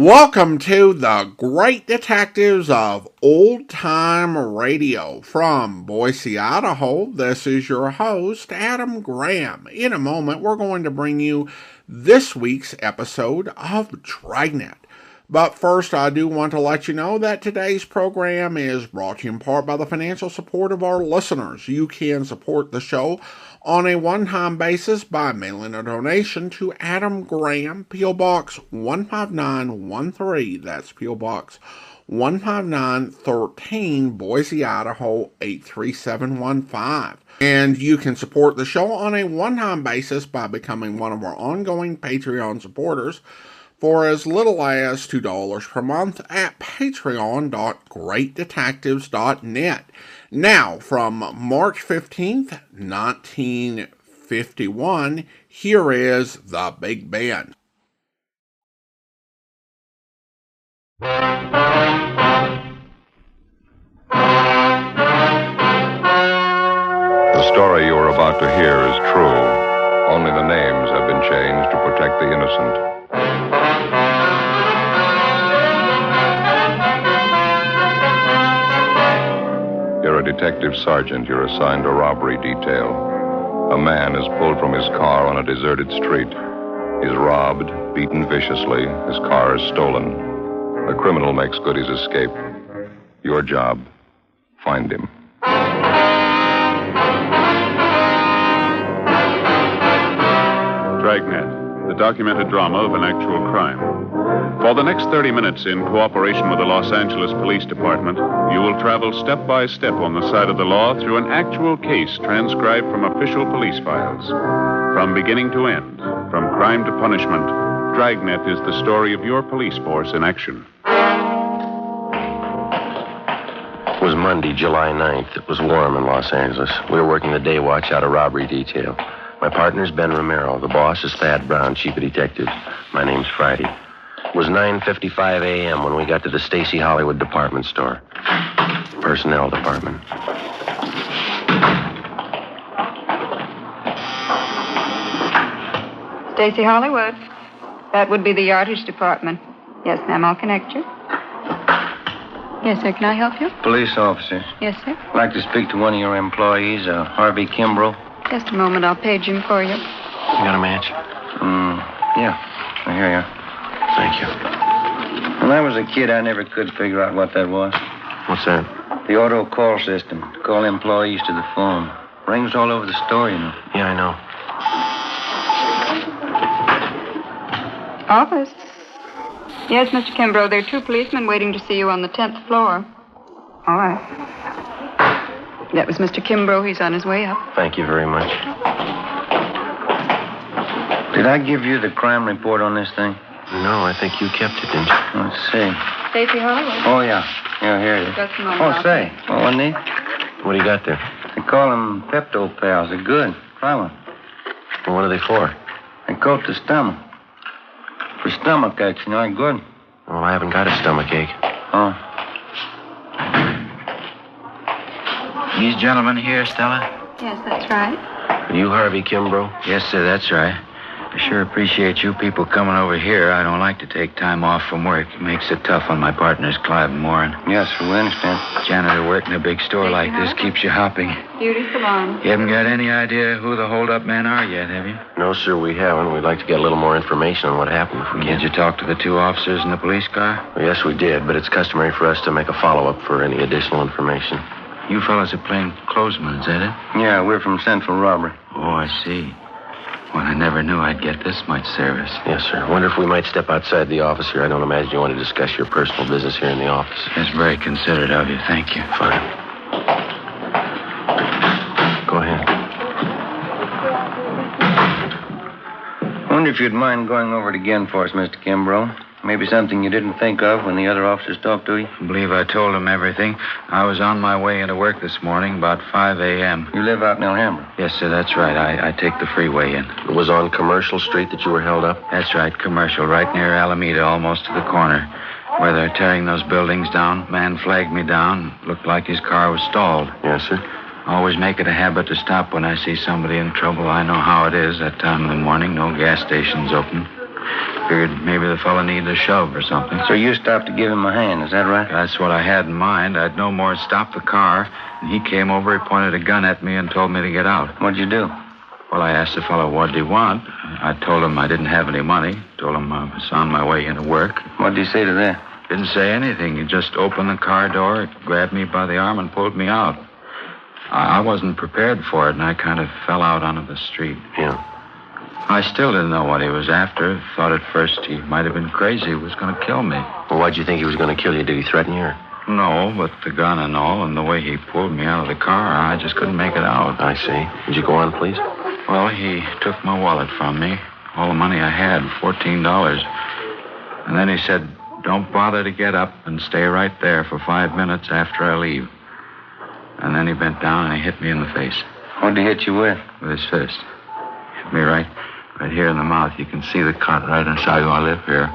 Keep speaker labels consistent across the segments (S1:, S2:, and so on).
S1: Welcome to the Great Detectives of Old Time Radio. From Boise, Idaho, this is your host, Adam Graham. In a moment, we're going to bring you this week's episode of Dragnet. But first, I do want to let you know that today's program is brought to you in part by the financial support of our listeners. You can support the show on a one-time basis by mailing a donation to Adam Graham, P.O. Box 15913. That's P.O. Box 15913, Boise, Idaho 83715. And you can support the show on a one-time basis by becoming one of our ongoing Patreon supporters for as little as $2 per month at patreon.greatdetectives.net. Now, from March 15th, 1951, here is The Big Band.
S2: The story you are about to hear is true. Only the names have been changed to protect the innocent. You're a detective sergeant. You're assigned a robbery detail. A man is pulled from his car on a deserted street. He's robbed, beaten viciously. His car is stolen. The criminal makes good his escape. Your job, find him.
S3: Dragnet, the documented drama of an actual crime. For the next 30 minutes, in cooperation with the Los Angeles Police Department, you will travel step by step on the side of the law through an actual case transcribed from official police files. From beginning to end, from crime to punishment, Dragnet is the story of your police force in action.
S4: It was Monday, July 9th. It was warm in Los Angeles. We were working the day watch out of robbery detail. My partner's Ben Romero. The boss is Thad Brown, chief of detectives. My name's Friday. It was 9:55 a.m. when we got to the Stacy Hollywood department store. Personnel department.
S5: Stacy Hollywood. That would be the yardage department. Yes, ma'am, I'll connect you. Yes, sir, can I help you?
S6: Police officer.
S5: Yes, sir.
S6: I'd like to speak to one of your employees, Harvey Kimbrough.
S5: Just a moment, I'll page him for you.
S4: You got a match?
S6: Yeah. I hear you.
S4: Thank you.
S6: When I was a kid, I never could figure out what that was.
S4: What's that?
S6: The auto call system. To call employees to the phone. Rings all over the store, you know.
S4: Yeah, I know.
S5: Office. Yes, Mr. Kimbrough, there are two policemen waiting to see you on the 10th floor. All right. That was Mr. Kimbrough. He's on his way up.
S4: Thank you very much.
S6: Did I give you the crime report on this thing?
S4: No, I think you kept it, didn't you?
S6: Let's see.
S5: Stacy Hollywood.
S6: Oh, yeah. Yeah, here it is.
S5: Just a moment.
S6: Oh, say. Oh, wasn't he?
S4: What do you got there?
S6: They call them Pepto Pals. They're good. Try one.
S4: Well, what are they for?
S6: They coat the stomach. For stomach aches, you know, they're good.
S4: Oh, I haven't got a stomach ache.
S6: Oh.
S7: These gentlemen here, Stella?
S5: Yes, that's right.
S4: Are you Harvey Kimbrough?
S7: Yes, sir, that's right. I sure appreciate you people coming over here. I don't like to take time off from work. It makes it tough on my partners, Clive and Warren.
S6: Yes, we understand.
S7: Janitor work in a big store like this keeps you hopping.
S5: Beauty salon.
S7: You haven't got any idea who the hold-up men are yet, have you?
S4: No, sir, we haven't. We'd like to get a little more information on what happened if we can.
S7: Did you talk to the two officers in the police car?
S4: Well, yes, we did, but it's customary for us to make a follow-up for any additional information.
S7: You fellas are plain clothesmen, is that it?
S6: Yeah, we're from Central Robbery.
S7: Oh, I see. Well, I never knew I'd get this much service.
S4: Yes, sir. I wonder if we might step outside the office here. I don't imagine you want to discuss your personal business here in the office.
S7: That's very considerate of you. Thank you.
S4: Fine. Go ahead.
S6: I wonder if you'd mind going over it again for us, Mr. Kimbrough. Maybe something you didn't think of when the other officers talked to you.
S7: I believe I told them everything. I was on my way into work this morning about 5 a.m.
S6: You live out in Alhambra?
S7: Yes, sir, that's right. I take the freeway in.
S4: It was on Commercial Street that you were held up?
S7: That's right, Commercial, right near Alameda, almost to the corner. Where they're tearing those buildings down, man flagged me down. Looked like his car was stalled.
S4: Yes, sir.
S7: Always make it a habit to stop when I see somebody in trouble. I know how it is that time of the morning. No gas stations open. Figured maybe the fellow needed a shove or something.
S6: So you stopped to give him a hand, is that right?
S7: That's what I had in mind. I'd no more stopped the car, and he came over, he pointed a gun at me and told me to get out.
S6: What'd you do?
S7: Well, I asked the fellow, what did he want? I told him I didn't have any money. Told him I was on my way into work.
S6: What did he say to that?
S7: Didn't say anything. He just opened the car door, grabbed me by the arm, and pulled me out. I wasn't prepared for it, and I kind of fell out onto the street.
S4: Yeah.
S7: I still didn't know what he was after. Thought at first he might have been crazy. He was going to kill me.
S4: Well, why'd you think he was going to kill you? Did he threaten you?
S7: No, but the gun and all, and the way he pulled me out of the car, I just couldn't make it out.
S4: I see. Would you go on, please?
S7: Well, he took my wallet from me, all the money I had, $14. And then he said, don't bother to get up and stay right there for 5 minutes after I leave. And then he bent down and he hit me in the face.
S6: What did he hit you with?
S7: With his fist. Hit me right here in the mouth. You can see the cut right inside my lip here.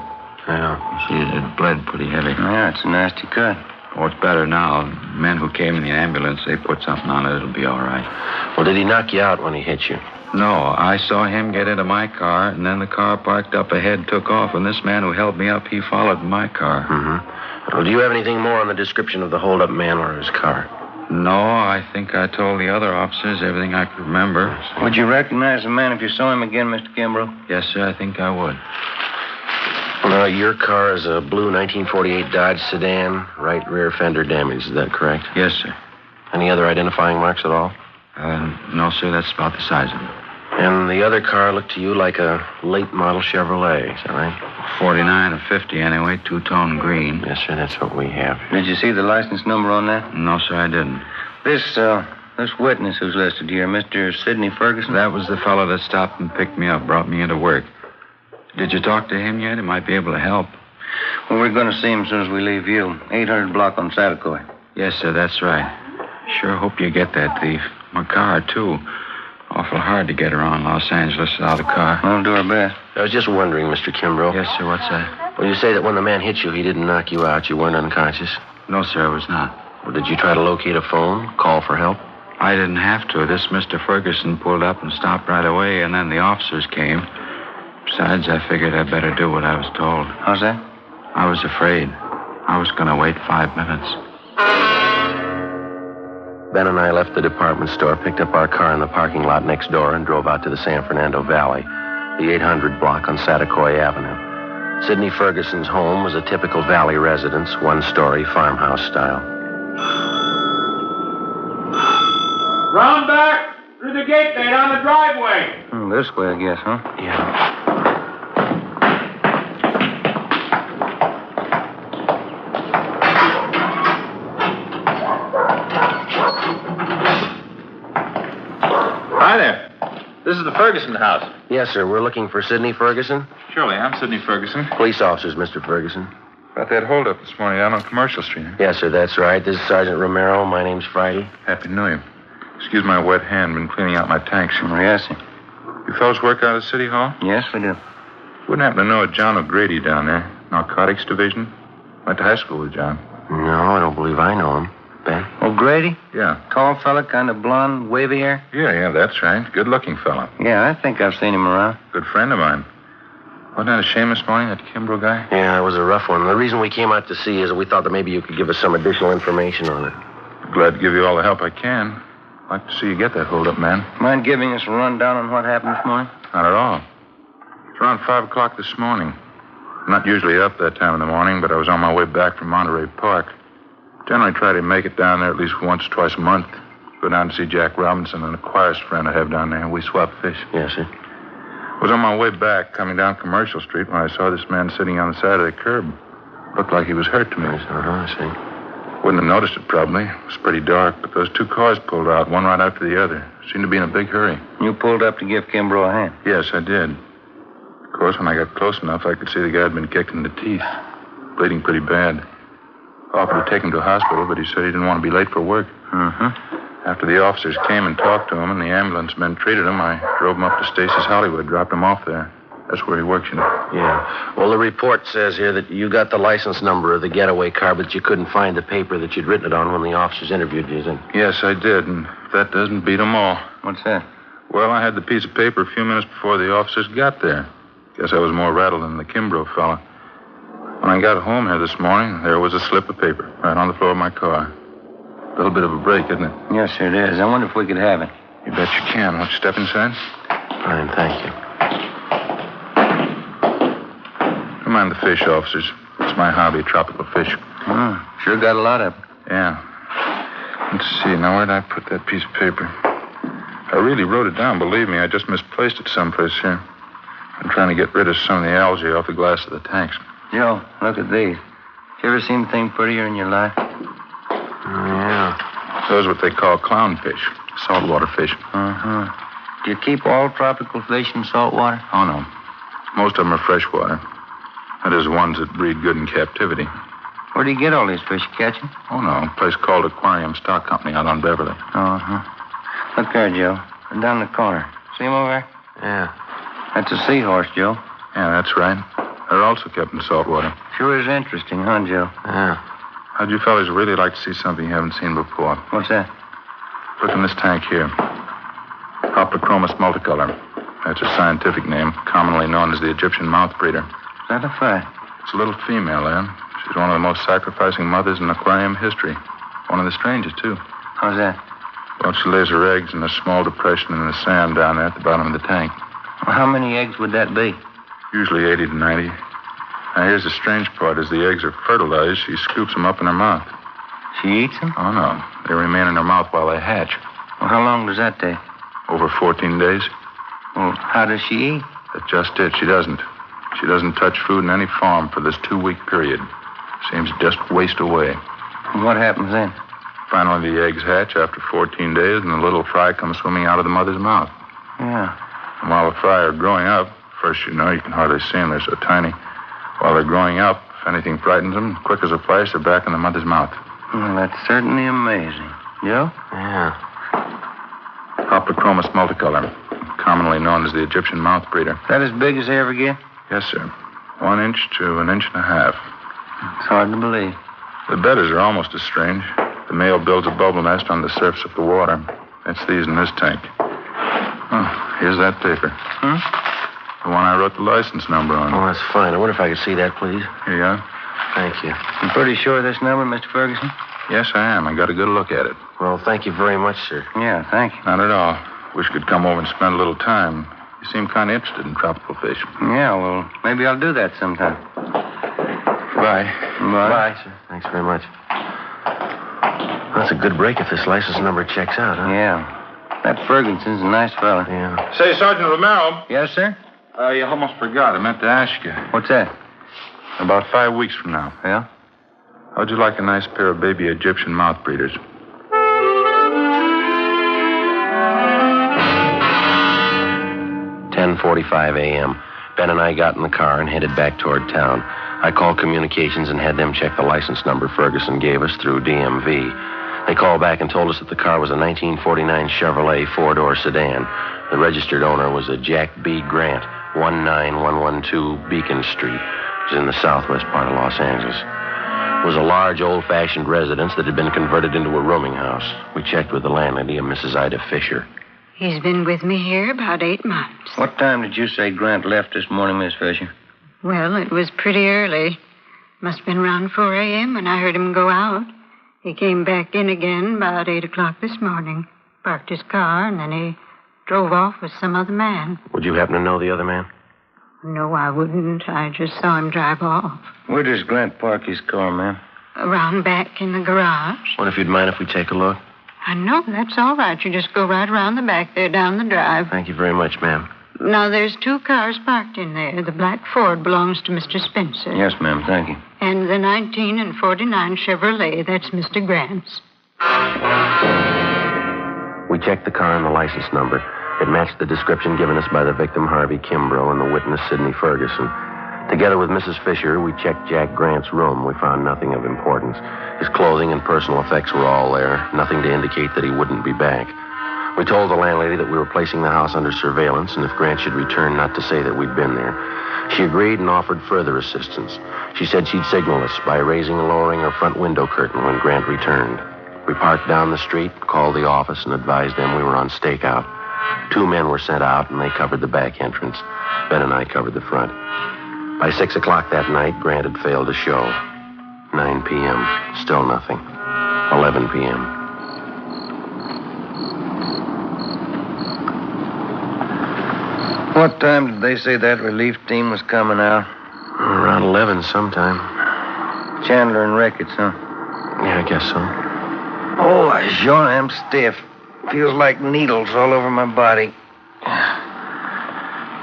S4: Yeah.
S7: You see, it bled pretty heavy.
S6: Yeah, it's a nasty cut.
S7: Oh, it's better now. The men who came in the ambulance, they put something on it. It'll be all right.
S4: Well, did he knock you out when he hit you?
S7: No, I saw him get into my car, and then the car parked up ahead took off, and this man who held me up, he followed my car.
S4: Mm-hmm. Well, do you have anything more on the description of the hold-up man or his car?
S7: No, I think I told the other officers everything I could remember.
S6: Would you recognize the man if you saw him again, Mr. Kimbrough?
S7: Yes, sir, I think I would.
S4: Well, your car is a blue 1948 Dodge sedan, right rear fender damaged. Is that correct?
S7: Yes, sir.
S4: Any other identifying marks at all?
S7: No, sir, that's about the size of it.
S4: And the other car looked to you like a late model Chevrolet, is that right?
S7: 49 or 50 anyway, two-tone green.
S4: Yes, sir, that's what we have.
S6: Did you see the license number on that?
S7: No, sir, I didn't.
S6: This witness who's listed here, Mr. Sidney Ferguson?
S7: That was the fellow that stopped and picked me up, brought me into work. Did you talk to him yet? He might be able to help.
S6: Well, we're going to see him as soon as we leave you. 800 block on Satakoy.
S7: Yes, sir, that's right. Sure hope you get that thief. My car, too. Awful hard to get around Los Angeles without a car.
S6: We'll do our best.
S4: I was just wondering, Mr. Kimbrough.
S7: Yes, sir, what's that?
S4: Well, you say that when the man hit you, he didn't knock you out. You weren't unconscious.
S7: No, sir, I was not.
S4: Well, did you try to locate a phone, call for help?
S7: I didn't have to. This Mr. Ferguson pulled up and stopped right away, and then the officers came. Besides, I figured I'd better do what I was told.
S6: How's that?
S7: I was afraid. I was going to wait 5 minutes.
S4: Ben and I left the department store, picked up our car in the parking lot next door, and drove out to the San Fernando Valley, the 800 block on Satakoy Avenue. Sidney Ferguson's home was a typical valley residence, one-story farmhouse style.
S8: Round back through the gate there down the driveway.
S6: This way, I guess, huh?
S4: Yeah.
S8: Hi there. This is the Ferguson house.
S4: Yes, sir. We're looking for Sidney Ferguson.
S3: Surely, I'm Sidney Ferguson.
S4: Police officers, Mr. Ferguson.
S3: About that holdup this morning out on Commercial Street.
S4: Yes, sir, that's right. This is Sergeant Romero. My name's Friday.
S3: Happy New Year. Excuse my wet hand. Been cleaning out my tanks.
S6: Yes, sir.
S3: You fellows work out of City Hall?
S6: Yes, we do.
S3: Wouldn't happen to know a John O'Grady down there. Narcotics Division. Went to high school with John.
S4: No, I don't believe I know him. Ben?
S6: O'Grady?
S3: Yeah.
S6: Tall fella, kind of blonde, wavy hair?
S3: Yeah, that's right. Good-looking fellow.
S6: Yeah, I think I've seen him around.
S3: Good friend of mine. Wasn't that a shame this morning, that Kimbrough guy?
S4: Yeah, it was a rough one. The reason we came out to see you is that we thought that maybe you could give us some additional information on it.
S3: Glad to give you all the help I can. I'd like to see you get that holdup, man.
S6: Mind giving us a rundown on what happened this morning?
S3: Not at all. It's around 5 o'clock this morning. I'm not usually up that time in the morning, but I was on my way back from Monterey Park. Generally try to make it down there at least once or twice a month. Go down to see Jack Robinson and a choirist friend I have down there. We swap fish.
S4: Yes, sir.
S3: I was on my way back, coming down Commercial Street, when I saw this man sitting on the side of the curb. Looked like he was hurt to me.
S4: I see.
S3: Wouldn't have noticed it, probably. It was pretty dark, but those two cars pulled out, one right after the other. Seemed to be in a big hurry.
S6: You pulled up to give Kimbrough a hand?
S3: Yes, I did. Of course, when I got close enough, I could see the guy had been kicked in the teeth. Bleeding pretty bad. Offered to take him to a hospital, but he said he didn't want to be late for work.
S6: Mm-hmm.
S3: After the officers came and talked to him and the ambulance men treated him, I drove him up to Stacy's Hollywood, dropped him off there. That's where he works, you know.
S4: Yeah. Well, the report says here that you got the license number of the getaway car, but you couldn't find the paper that you'd written it on when the officers interviewed you, then?
S3: Yes, I did, and if that doesn't beat them all.
S6: What's that?
S3: Well, I had the piece of paper a few minutes before the officers got there.
S9: Guess I was more rattled than the Kimbrough fella. When I got home here this morning, there was a slip of paper right on the floor of my car. A little bit of a break, isn't it?
S6: Yes, sir, it is. I wonder if we could have it.
S9: You bet you can. Won't you step inside?
S4: Fine, thank you.
S9: Don't mind the fish, officers. It's my hobby, tropical fish.
S6: Oh, sure got a lot of them.
S9: Yeah. Let's see. Now, where did I put that piece of paper? I really wrote it down, believe me. I just misplaced it someplace here. I'm trying to get rid of some of the algae off the glass of the tanks.
S6: Joe, look at these. You ever seen anything prettier in your life?
S4: Yeah.
S9: Those are what they call clownfish, saltwater fish.
S6: Uh-huh. Do you keep all tropical fish in salt water?
S9: Oh, no. Most of them are freshwater. That is, ones that breed good in captivity.
S6: Where do you get all these fish? Catch them?
S9: Oh, no. A place called Aquarium Stock Company out on Beverly.
S6: Uh-huh. Look there, Joe. They're down the corner. See them over there?
S4: Yeah.
S6: That's a seahorse, Joe.
S9: Yeah, that's right. They're also kept in salt water.
S6: Sure is interesting, huh, Joe?
S4: Yeah.
S9: How'd you fellas really like to see something you haven't seen before?
S6: What's that?
S9: Look in this tank here. Optochromis multicolor. That's her scientific name, commonly known as the Egyptian mouth breeder.
S6: Is that a fact?
S9: It's a little female, Ann. She's one of the most sacrificing mothers in aquarium history. One of the strangest, too.
S6: How's that?
S9: Well, she lays her eggs in a small depression in the sand down there at the bottom of the tank.
S6: Well, how many eggs would that be?
S9: Usually 80 to 90. Now, here's the strange part. As the eggs are fertilized, she scoops them up in her mouth.
S6: She eats them?
S9: Oh, no. They remain in her mouth while they hatch.
S6: Well, how long does that take?
S9: Over 14 days.
S6: Well, how does she eat?
S9: That's just it. She doesn't. She doesn't touch food in any form for this 2-week period. Seems to just waste away.
S6: And what happens then?
S9: Finally, the eggs hatch after 14 days, and the little fry comes swimming out of the mother's mouth.
S6: Yeah.
S9: And while the fry are growing up, first you know, you can hardly see them. They're so tiny. While they're growing up, if anything frightens them, quick as a flash, they're back in the mother's mouth.
S6: Well, that's certainly amazing. Joe?
S4: Yeah.
S9: Optochromis multicolor, commonly known as the Egyptian mouth breeder.
S6: Is that as big as they ever get?
S9: Yes, sir. 1 inch to 1.5 inches.
S6: It's hard to believe.
S9: The bedders are almost as strange. The male builds a bubble nest on the surface of the water. That's these in this tank. Oh, here's that paper.
S6: Hmm?
S9: The one I wrote the license number on.
S4: Oh, that's fine. I wonder if I could see that, please.
S9: Here you are.
S4: Thank you.
S6: You pretty sure of this number, Mr. Ferguson?
S9: Yes, I am. I got a good look at it.
S4: Well, thank you very much, sir.
S6: Yeah, thank you.
S9: Not at all. Wish you could come over and spend a little time. You seem kind of interested in tropical fish.
S6: Yeah, well, maybe I'll do that sometime.
S9: Bye.
S6: Bye.
S4: Sir. Thanks very much. That's a good break if this license number checks out, huh?
S6: Yeah. That Ferguson's a nice fella.
S4: Yeah.
S9: Say, Sergeant Romero.
S6: Yes, sir?
S9: You almost forgot. I meant to ask you.
S6: What's that?
S9: About 5 weeks from now.
S6: Yeah?
S9: How'd you like a nice pair of baby Egyptian mouth breeders?
S4: "10:45 a.m. Ben and I got in the car and headed back toward town. I called communications and had them check the license number Ferguson gave us through DMV. They called back and told us that the car was a 1949 Chevrolet 4-door sedan. The registered owner was a Jack B. Grant, 19112 Beacon Street, which is in the southwest part of Los Angeles. It was a large, old-fashioned residence that had been converted into a rooming house. We checked with the landlady, a Mrs. Ida Fisher.
S5: He's been with me here about 8 months.
S6: What time did you say Grant left this morning, Miss Fisher?
S5: Well, it was pretty early. Must have been around 4 a.m. when I heard him go out. He came back in again about 8 o'clock this morning, parked his car, and then he drove off with some other man.
S4: Would you happen to know the other man?
S5: No, I wouldn't. I just saw him drive off.
S6: Where does Grant park his car, ma'am?
S5: Around back in the garage.
S4: Wonder if you'd mind if we take a look?
S5: I know, that's all right. You just go right around the back there, down the drive.
S4: Thank you very much, ma'am.
S5: Now, there's 2 cars parked in there. The black Ford belongs to Mr. Spencer.
S6: Yes, ma'am, thank you.
S5: And the 19 and 49 Chevrolet, that's Mr. Grant's.
S4: We checked the car and the license number. It matched the description given us by the victim, Harvey Kimbrough, and the witness, Sidney Ferguson. Together with Mrs. Fisher, we checked Jack Grant's room. We found nothing of importance. His clothing and personal effects were all there, nothing to indicate that he wouldn't be back. We told the landlady that we were placing the house under surveillance, and if Grant should return, not to say that we'd been there. She agreed and offered further assistance. She said she'd signal us by raising and lowering her front window curtain when Grant returned. We parked down the street, called the office, and advised them we were on stakeout. 2 men were sent out, and they covered the back entrance. Ben and I covered the front. By 6 o'clock that night, Grant had failed to show. 9 p.m., still nothing. 11 p.m.
S6: What time did they say that relief team was coming out?
S4: Around 11 sometime.
S6: Chandler and Ricketts, huh?
S4: Yeah, I guess so.
S6: Oh, I sure am stiff. Feels like needles all over my body.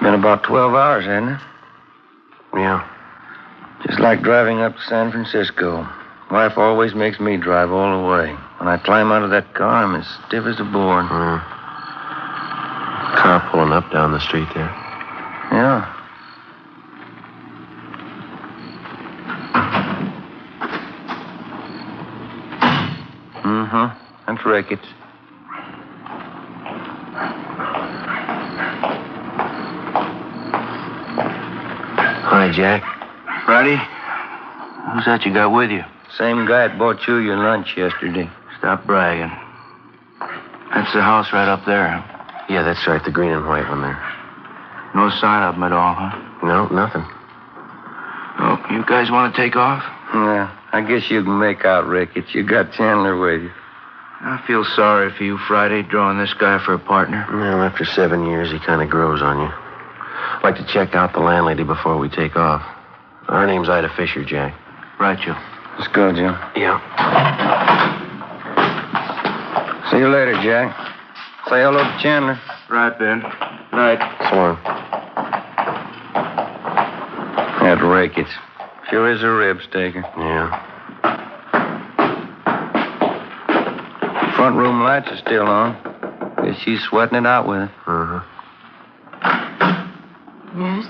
S6: Been about 12 hours, hasn't it?
S4: Yeah.
S6: Just like driving up to San Francisco. Wife always makes me drive all the way. When I climb out of that car, I'm as stiff as a board.
S4: Car pulling up down the street there.
S6: Yeah. Mm-hmm. That's Ricketts.
S4: Hi, Jack.
S6: Friday? Who's that you got with you? Same guy that bought you your lunch yesterday.
S10: Stop bragging. That's the house right up there.
S4: Yeah, that's right, the green and white one there.
S10: No sign of them at all, huh?
S4: No, nothing.
S10: Oh, you guys want to take off?
S6: Yeah, I guess you can make out Ricketts. You got Chandler with you.
S10: I feel sorry for you, Friday, drawing this guy for a partner.
S4: Well, after 7 years, he kind of grows on you. I'd like to check out the landlady before we take off. Her name's Ida Fisher, Jack.
S10: Right, Joe.
S6: Let's go, Jim.
S4: Yeah.
S6: See you later, Jack. Say hello to Chandler.
S10: Right, Ben. Right.
S4: So long.
S6: That Ricketts. Sure is a rib staker.
S4: Yeah.
S6: Front room lights are still on. Guess she's sweating it out with it.
S4: Uh-huh.
S5: Yes?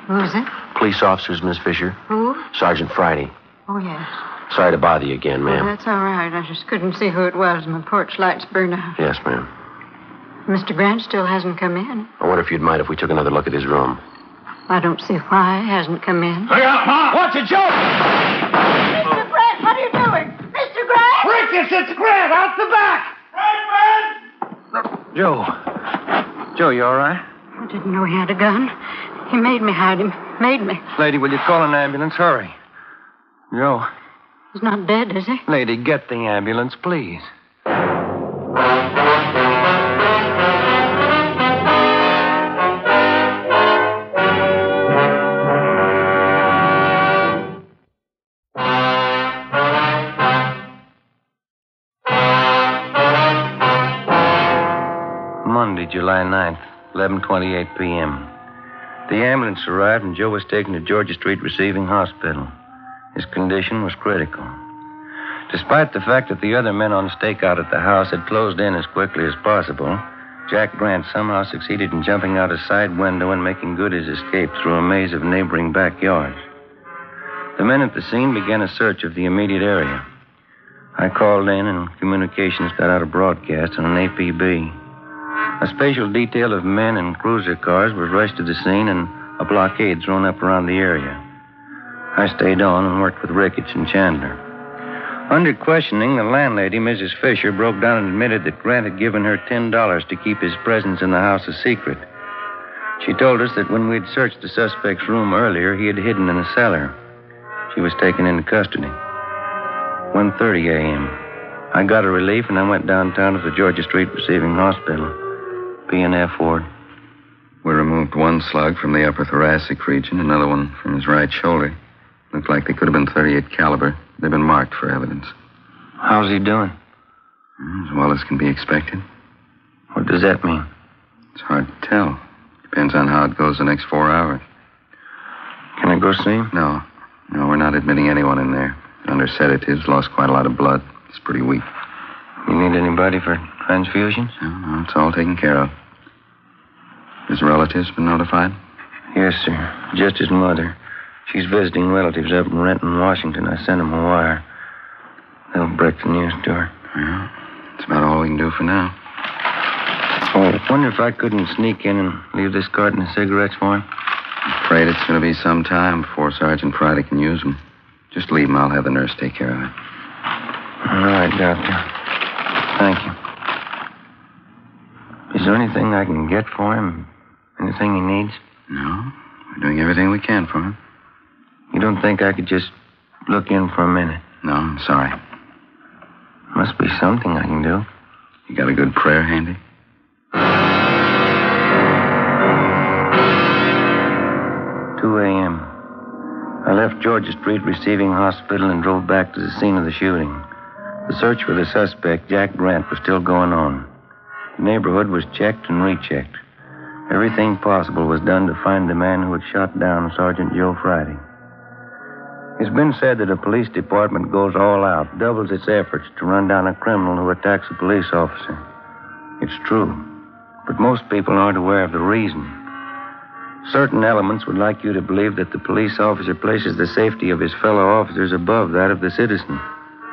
S5: Who is it?
S4: Police officers, Miss Fisher.
S5: Who?
S4: Sergeant Friday.
S5: Oh, yes.
S4: Sorry to bother you again, ma'am.
S5: Oh, that's all right. I just couldn't see who it was. My porch lights burned out.
S4: Yes, ma'am.
S5: Mr. Grant still hasn't come in.
S4: I wonder if you'd mind if we took another look at his room.
S5: I don't see why he hasn't come in.
S8: Look out, Ma! Watch it, Joe!
S5: Mr. Grant, what are you doing? Mr. Grant!
S8: Ricketts, it's Grant, out the back! Right,
S6: Joe. Joe, you all right?
S5: I didn't know he had a gun. He made me hide him. Made me.
S6: Lady, will you call an ambulance? Hurry. Joe.
S5: He's not dead, is he?
S6: Lady, get the ambulance, please. Monday, July 9th, 11:28 p.m. The ambulance arrived and Joe was taken to Georgia Street Receiving Hospital. His condition was critical. Despite the fact that the other men on stakeout at the house had closed in as quickly as possible, Jack Grant somehow succeeded in jumping out a side window and making good his escape through a maze of neighboring backyards. The men at the scene began a search of the immediate area. I called in and communications got out a broadcast on an APB. A special detail of men and cruiser cars was rushed to the scene and a blockade thrown up around the area. I stayed on and worked with Ricketts and Chandler. Under questioning, the landlady, Mrs. Fisher, broke down and admitted that Grant had given her $10 to keep his presence in the house a secret. She told us that when we'd searched the suspect's room earlier, he had hidden in a cellar. She was taken into custody. 1:30 a.m. I got a relief and I went downtown to the Georgia Street Receiving Hospital. P&F ward.
S11: We removed one slug from the upper thoracic region, another one from his right shoulder. Looked like they could have been .38 caliber. They've been marked for evidence.
S6: How's he doing?
S11: As well as can be expected.
S6: What does that mean?
S11: It's hard to tell. Depends on how it goes the next 4 hours.
S6: Can I go see him?
S11: No, we're not admitting anyone in there. Under sedatives, lost quite a lot of blood. It's pretty weak.
S6: You need anybody for transfusions?
S11: No, it's all taken care of. His relatives been notified?
S6: Yes, sir. Just his mother. She's visiting relatives up in Renton, Washington. I sent them a wire. They'll break the news to her.
S11: Well, that's about all we can do for now.
S6: Oh, I wonder if I couldn't sneak in and leave this carton of cigarettes for him.
S11: I'm afraid it's going to be some time before Sergeant Friday can use them. Just leave them. I'll have the nurse take care of it.
S6: All right, Doctor. Thank you. Is there anything I can get for him? Anything he needs?
S11: No. We're doing everything we can for him.
S6: You don't think I could just look in for a minute?
S11: No, I'm sorry.
S6: Must be something I can do.
S11: You got a good prayer handy?
S6: 2 a.m. I left Georgia Street Receiving Hospital and drove back to the scene of the shooting. The search for the suspect, Jack Grant, was still going on. The neighborhood was checked and rechecked. Everything possible was done to find the man who had shot down Sergeant Joe Friday. It's been said that a police department goes all out, doubles its efforts to run down a criminal who attacks a police officer. It's true, but most people aren't aware of the reason. Certain elements would like you to believe that the police officer places the safety of his fellow officers above that of the citizen.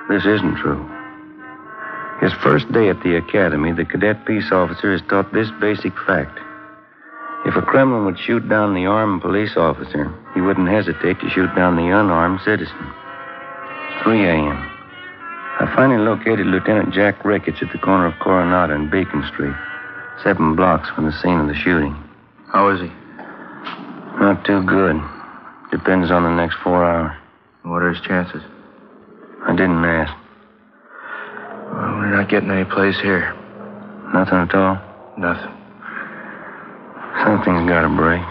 S6: This isn't true. His first day at the academy, the cadet peace officer is taught this basic fact. If a criminal would shoot down the armed police officer, he wouldn't hesitate to shoot down the unarmed citizen. 3 a.m. I finally located Lieutenant Jack Ricketts at the corner of Coronado and Beacon Street, 7 blocks from the scene of the shooting.
S10: How is he?
S6: Not too good. Depends on the next 4 hours.
S10: What are his chances?
S6: I didn't ask.
S10: Well, we're not getting any place here.
S6: Nothing at all?
S10: Nothing.
S6: Something's got to break.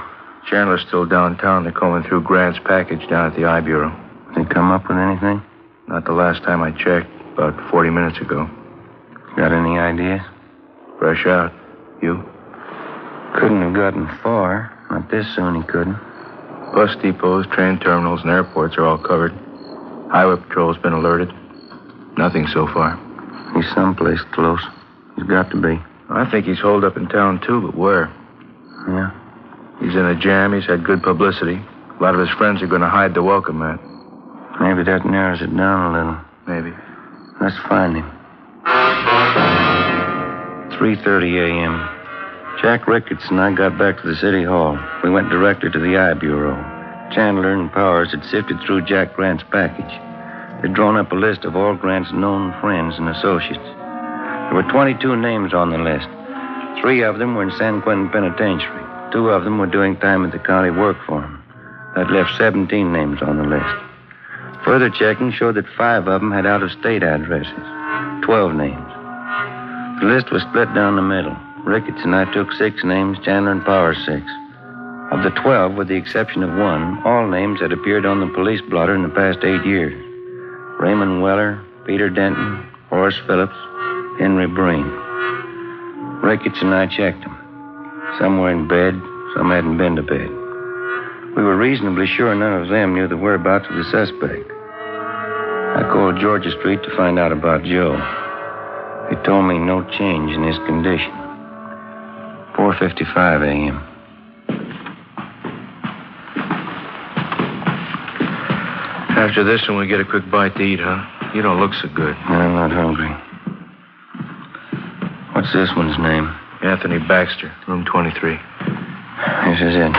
S10: Chandler's still downtown. They're combing through Grant's package down at the I Bureau.
S6: They come up with anything?
S10: Not the last time I checked. About 40 minutes ago.
S6: Got any ideas?
S10: Fresh out. You?
S6: Couldn't have gotten far. Not this soon, he couldn't.
S10: Bus depots, train terminals, and airports are all covered. Highway patrol's been alerted. Nothing so far.
S6: He's someplace close. He's got to be.
S10: I think he's holed up in town, too, but where?
S6: Yeah?
S10: He's in a jam. He's had good publicity. A lot of his friends are going to hide the welcome mat.
S6: Maybe that narrows it down a little.
S10: Maybe.
S6: Let's find him. 3:30 a.m. Jack Ricketts and I got back to the city hall. We went directly to the I Bureau. Chandler and Powers had sifted through Jack Grant's package. They'd drawn up a list of all Grant's known friends and associates. There were 22 names on the list. 3 of them were in San Quentin Penitentiary. 2 of them were doing time at the county work for him. That left 17 names on the list. Further checking showed that 5 of them had out-of-state addresses. 12 names. The list was split down the middle. Ricketts and I took 6 names, Chandler and Powers 6. Of the 12, with the exception of 1, all names had appeared on the police blotter in the past 8 years. Raymond Weller, Peter Denton, Horace Phillips, Henry Breen. Ricketts and I checked them. Some were in bed, some hadn't been to bed. We were reasonably sure none of them knew the whereabouts of the suspect. I called Georgia Street to find out about Joe. They told me no change in his condition. 4:55 a.m.
S10: After this one, we get a quick bite to eat, huh? You don't look so good.
S6: I'm not hungry. What's this one's name?
S10: Anthony Baxter, room 23.
S6: This is it.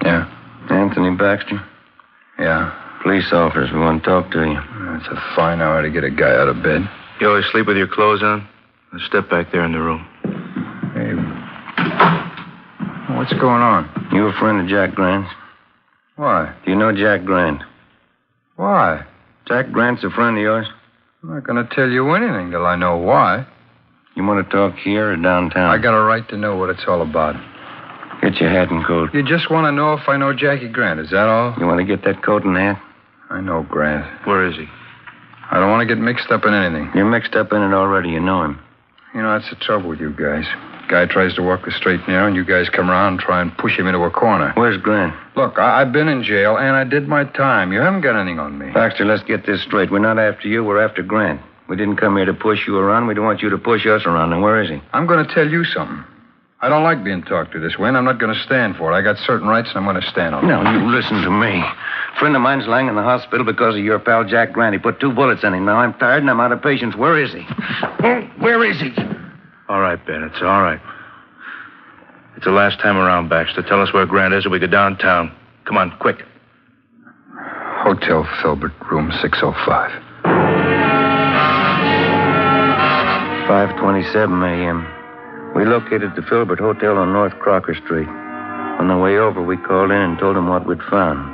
S11: Yeah.
S6: Anthony Baxter?
S11: Yeah.
S6: Police officers, we want to talk to you.
S11: It's a fine hour to get a guy out of bed.
S10: You always sleep with your clothes on? Now step back there in the room.
S11: Hey. What's going on?
S6: You a friend of Jack Grant's?
S11: Why?
S6: Do you know Jack Grant?
S11: Why?
S6: Jack Grant's a friend of yours?
S11: I'm not going to tell you anything till I know why.
S6: You want to talk here or downtown?
S11: I got a right to know what it's all about.
S6: Get your hat and coat.
S11: You just want to know if I know Jackie Grant, is that all?
S6: You want to get that coat and hat?
S11: I know Grant.
S10: Where is he?
S11: I don't want to get mixed up in anything.
S6: You're mixed up in it already. You know him.
S11: You know, that's the trouble with you guys. Guy tries to walk the straight and narrow, and you guys come around and try and push him into a corner.
S6: Where's Grant?
S11: Look, I've been in jail, and I did my time. You haven't got anything on me.
S6: Baxter, let's get this straight. We're not after you. We're after Grant. We didn't come here to push you around. We don't want you to push us around. And where is he?
S11: I'm going to tell you something. I don't like being talked to this way, and I'm not going to stand for it. I got certain rights, and I'm going to stand on them.
S6: No, you listen to me. A friend of mine's lying in the hospital because of your pal Jack Grant. He put 2 bullets in him. Now I'm tired and I'm out of patience. Where is he? Where is he?
S10: All right, Ben, it's all right. It's the last time around, Baxter. Tell us where Grant is or we go downtown. Come on, quick.
S9: Hotel Filbert, room 605.
S6: 5:27 a.m. We located the Filbert Hotel on North Crocker Street. On the way over, we called in and told them what we'd found.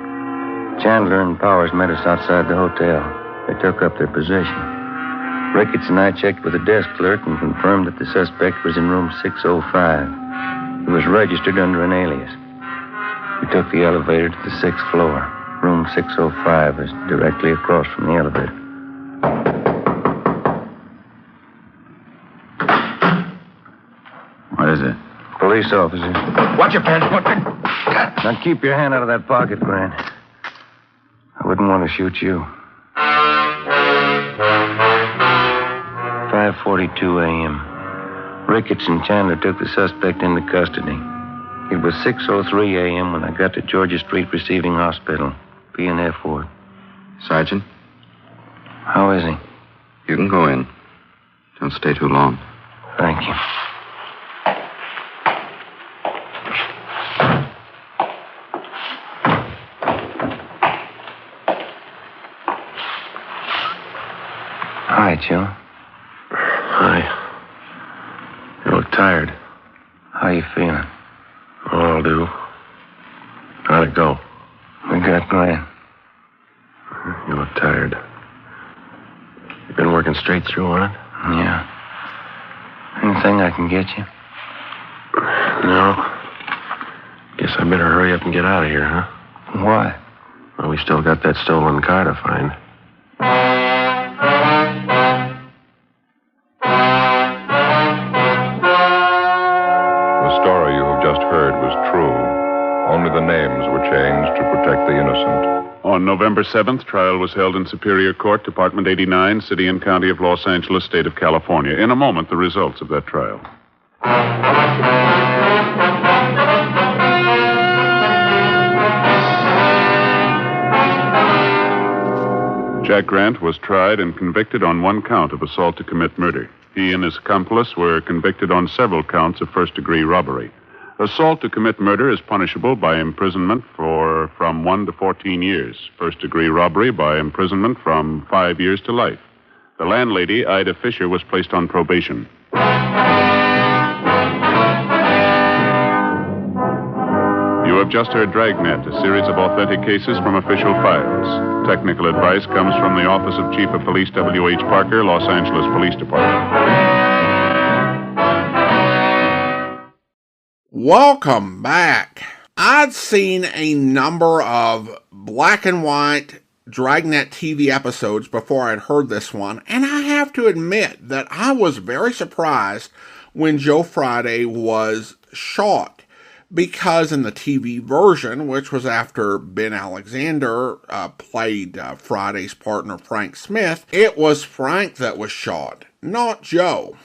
S6: Chandler and Powers met us outside the hotel. They took up their position. Ricketts and I checked with the desk clerk and confirmed that the suspect was in room 605. He was registered under an alias. We took the elevator to the 6th floor. Room 605 is directly across from the elevator.
S7: What is it?
S6: Police officers.
S7: Watch your pants.
S6: Now keep your hand out of that pocket, Grant. I wouldn't want to shoot you. 5:42 a.m. Ricketts and Chandler took the suspect into custody. It was 6:03 a.m. when I got to Georgia Street Receiving Hospital, P&F ward.
S11: Sergeant,
S6: How is he?
S11: you can go in. Don't stay too long.
S6: Thank you. Hi, Joe.
S11: Hi. You look tired.
S6: How you feeling?
S11: I'll do. How'd it go?
S6: We got Grant.
S11: You look tired. You been working straight through on it?
S6: Yeah. Anything I can get you?
S11: No. Guess I better hurry up and get out of here, huh?
S6: Why?
S11: Well, we still got that stolen car to find.
S2: The story you have just heard was true. Only the names were changed to protect the innocent.
S3: On November 7th, trial was held in Superior Court, Department 89, City and County of Los Angeles, State of California. In a moment, the results of that trial. Jack Grant was tried and convicted on one count of assault to commit murder. He and his accomplice were convicted on several counts of first-degree robbery. Assault to commit murder is punishable by imprisonment for from 1 to 14 years. First-degree robbery by imprisonment from 5 years to life. The landlady, Ida Fisher, was placed on probation. You have just heard Dragnet, a series of authentic cases from official files. Technical advice comes from the Office of Chief of Police W.H. Parker, Los Angeles Police Department.
S1: Welcome back. I'd seen a number of black and white Dragnet TV episodes before I'd heard this one, and I have to admit that I was very surprised when Joe Friday was shot. Because in the TV version, which was after Ben Alexander played Friday's partner Frank Smith, it was Frank that was shot, not Joe.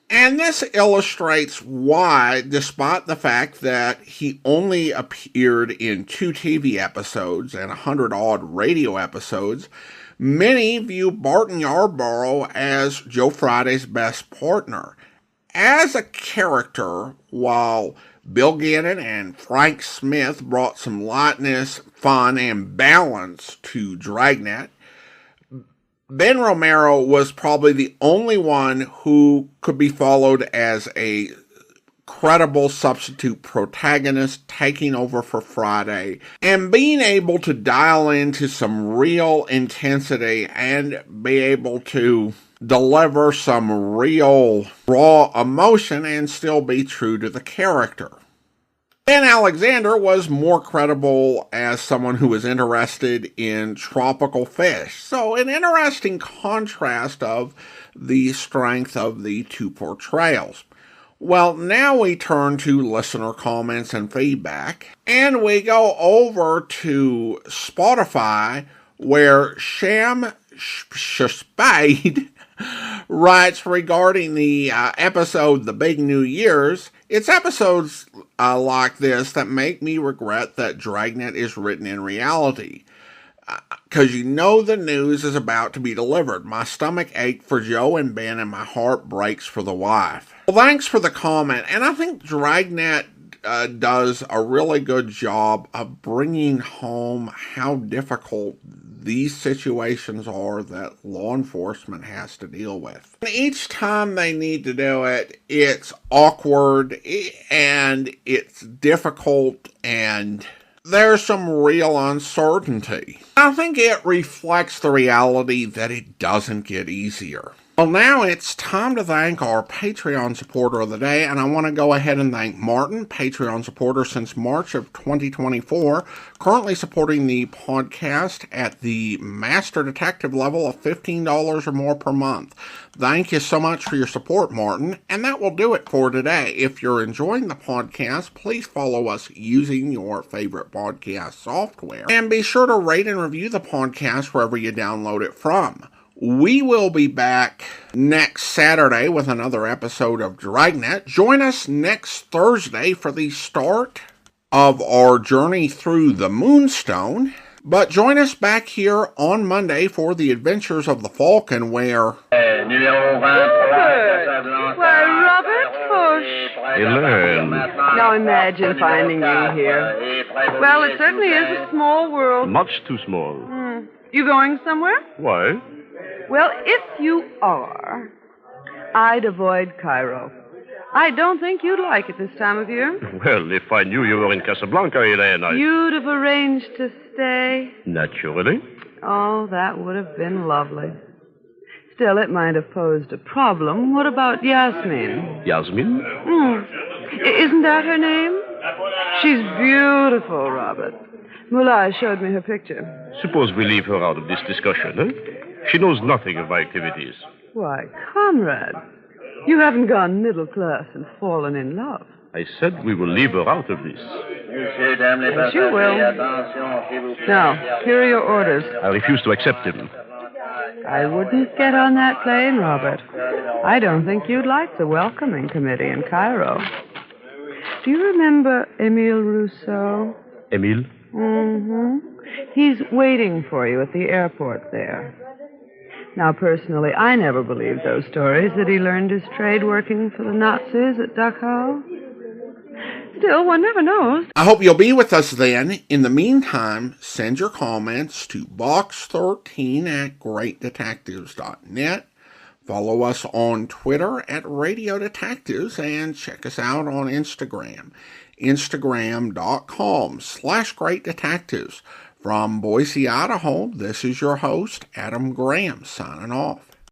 S1: And this illustrates why, despite the fact that he only appeared in 2 TV episodes and 100-odd radio episodes, many view Barton Yarborough as Joe Friday's best partner. As a character, while Bill Gannon and Frank Smith brought some lightness, fun, and balance to Dragnet, Ben Romero was probably the only one who could be followed as a credible substitute protagonist taking over for Friday and being able to dial into some real intensity and be able to deliver some real raw emotion and still be true to the character. Ben Alexander was more credible as someone who was interested in tropical fish. So an interesting contrast of the strength of the 2 portrayals. Well, now we turn to listener comments and feedback, and we go over to Spotify, where Sham Spade writes regarding the episode The Big New Year's. It's episodes like this that make me regret that Dragnet is written in reality. Because you know the news is about to be delivered. My stomach ached for Joe and Ben, and my heart breaks for the wife. Well, thanks for the comment. And I think Dragnet does a really good job of bringing home how difficult these situations are that law enforcement has to deal with. And each time they need to do it, it's awkward and it's difficult and there's some real uncertainty. I think it reflects the reality that it doesn't get easier. Well, now it's time to thank our Patreon supporter of the day, and I want to go ahead and thank Martin, Patreon supporter since March of 2024, currently supporting the podcast at the Master Detective level of $15 or more per month. Thank you so much for your support, Martin, and that will do it for today. If you're enjoying the podcast, please follow us using your favorite podcast software, and be sure to rate and review the podcast wherever you download it from. We will be back next Saturday with another episode of Dragnet. Join us next Thursday for the start of our journey through the Moonstone. But join us back here on Monday for the adventures of the Falcon, where...
S12: Robert! Why, Robert Bush!
S13: Elaine.
S12: Now imagine finding you here. Well, it certainly is a small world.
S13: Much too small.
S12: You going somewhere?
S13: Why?
S12: Well, if you are, I'd avoid Cairo. I don't think you'd like it this time of year.
S13: Well, if I knew you were in Casablanca, Elaine,
S12: You'd have arranged to stay?
S13: Naturally.
S12: Oh, that would have been lovely. Still, it might have posed a problem. What about Yasmin?
S13: Yasmin?
S12: Isn't that her name? She's beautiful, Robert. Mullah showed me her picture.
S13: Suppose we leave her out of this discussion, eh? She knows nothing of my activities.
S12: Why, comrade, you haven't gone middle class and fallen in love.
S13: I said we will leave her out of this.
S12: Yes, you will. Now, here are your orders.
S13: I refuse to accept them.
S12: I wouldn't get on that plane, Robert. I don't think you'd like the welcoming committee in Cairo. Do you remember Emile Rousseau?
S13: Emile?
S12: He's waiting for you at the airport there. Now, personally, I never believed those stories that he learned his trade working for the Nazis at Dachau. Still, one never knows.
S1: I hope you'll be with us then. In the meantime, send your comments to box13@greatdetectives.net. Follow us on Twitter at Radio Detectives and check us out on Instagram. Instagram.com/greatdetectives. From Boise, Idaho, this is your host, Adam Graham, signing off.